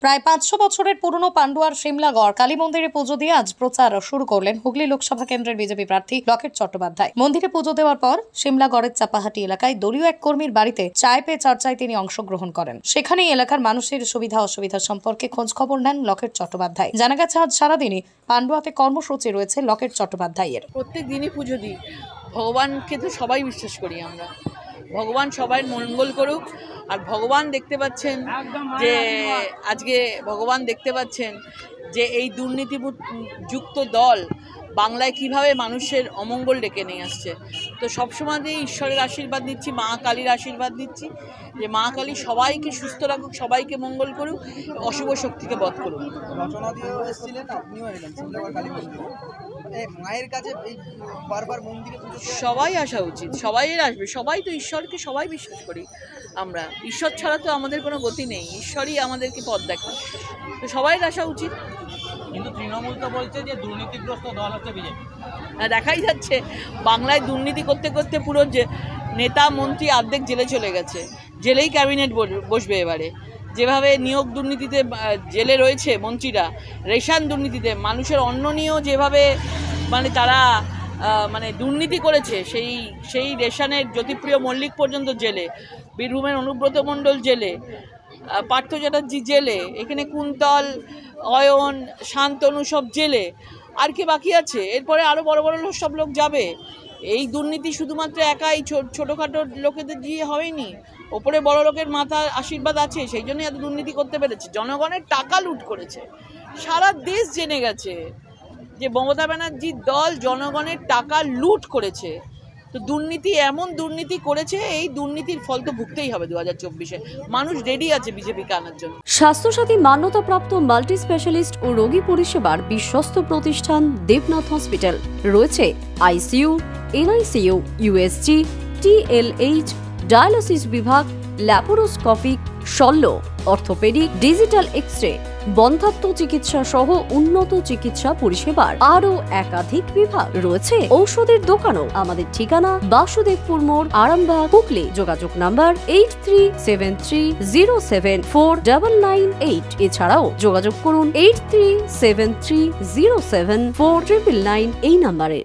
প্রায় ৫০০ বছরের পুরনো পান্ডুয়ার শিমলাগড় কালী মন্দিরে পুজো দিয়ে আজ প্রচার শুরু করলেন হুগলি লোকসভা কেন্দ্রের বিজেপি প্রার্থী লকেট চট্টোপাধ্যায়। মন্দিরে পুজো দেওয়ার পর শিমলাগড়ের চাপাহাটি এলাকায় দলীয় এক কর্মীর বাড়িতে চায় পে চর্চায় তিনি অংশগ্রহণ করেন। সেখানেই এলাকার মানুষের সুবিধা অসুবিধা সম্পর্কে খোঁজ খবর নেন লকেট চট্টোপাধ্যায়। জানা গেছে আজ সারাদিনই পান্ডুয়াতে কর্মসূচি রয়েছে লকেট চট্টোপাধ্যায়ের। প্রত্যেক দিনই পুজো দিই। ভগবানকে তো সবাই বিশ্বাস করি আমরা। ভগবান সবাই মঙ্গল করুক। আর ভগবান দেখতে পাচ্ছেন যে আজকে ভগবান দেখতে পাচ্ছেন যে এই দুর্নীতিযুক্ত দল বাংলায় কিভাবে মানুষের অমঙ্গল ডেকে নিয়ে আসছে। তো সবসময় ঈশ্বরের আশীর্বাদ নিচ্ছি, মা কালীর আশীর্বাদ নিচ্ছি যে মা কালী সবাইকে সুস্থ রাখুক, সবাইকে মঙ্গল করুক, অশুভ শক্তিকে বধ করুক। রচনা দিয়েও এসেছিলেন, আপনিও এলেন শিমলাগড় কালী মন্দিরে। মায়ের কাছে এই বারবার মন্দিরে সবাই আসা উচিত, সবাই আসবে। সবাই তো ঈশ্বরকে সবাই বিশ্বাস করি আমরা। ঈশ্বর ছাড়া তো আমাদের কোনো গতি নেই, ঈশ্বরই আমাদেরকে পথ দেখায়। তো সবাই আসা উচিত। কিন্তু তৃণমূল তো বলছে যে দুর্নীতিগ্রস্ত দল হচ্ছে বিজেপি। দেখাই যাচ্ছে বাংলায় দুর্নীতি করতে করতে পুরো যে নেতা মন্ত্রী অর্ধেক জেলে চলে গেছে। জেলেই ক্যাবিনেট বসবে এবারে। যেভাবে নিয়োগ দুর্নীতিতে জেলে রয়েছে মন্ত্রীরা, রেশন দুর্নীতিতে মানুষের অন্ন নিয়েও যেভাবে তারা দুর্নীতি করেছে, সেই রেশনের জ্যোতিপ্রিয় মল্লিক পর্যন্ত জেলে, বীরভূমের অনুব্রত মণ্ডল জেলে, পার্থ চ্যাটার্জি জেলে, এখানে কুন্তল, অয়ন, শান্তনু সব জেলে। আর কি বাকি আছে? এরপরে আরও বড় বড় সব লোক যাবে। এই দুর্নীতি শুধুমাত্র একাই ছোটোখাটো লোকেদের দিয়ে হয়নি, ওপরে বড় লোকের মাথার আশীর্বাদ আছে, সেই জন্যই এত দুর্নীতি করতে পেরেছে। জনগণের টাকা লুট করেছে, সারা দেশ জেনে গেছে যে মমতা ব্যানার্জির দল জনগণের টাকা লুট করেছে। তো দুর্নীতি এমন দুর্নীতি করেছে, এই দুর্নীতির ফল তো ভুগতেই হবে 2024-এ। মানুষ রেডি আছে বিজেপিকে আনার জন্য। স্বাস্থ্যসাথী মান্যতাপ্রাপ্ত মাল্টি স্পেশালিস্ট ও রোগী পরিষেবার বিশ্বস্ত প্রতিষ্ঠান দেবনাথ হসপিটাল। রয়েছে ICU, NICU, USG, TLH, dialysis বিভাগ, ল্যাপারোস্কোপিক, শল্য, অর্থোপেডিক, ডিজিটাল এক্স-রে, বন্ধ্যাত্ব চিকিৎসা সহ উন্নত চিকিৎসা পরিষেবার আরও একাধিক বিভাগ রয়েছে। ঔষধের দোকানও। আমাদের ঠিকানা বাসুদেবপুর মোড়, আরামবাগ, হুগলি। যোগাযোগ নাম্বার 8373074998। এছাড়াও যোগাযোগ করুন 8373074999 এই নাম্বারে।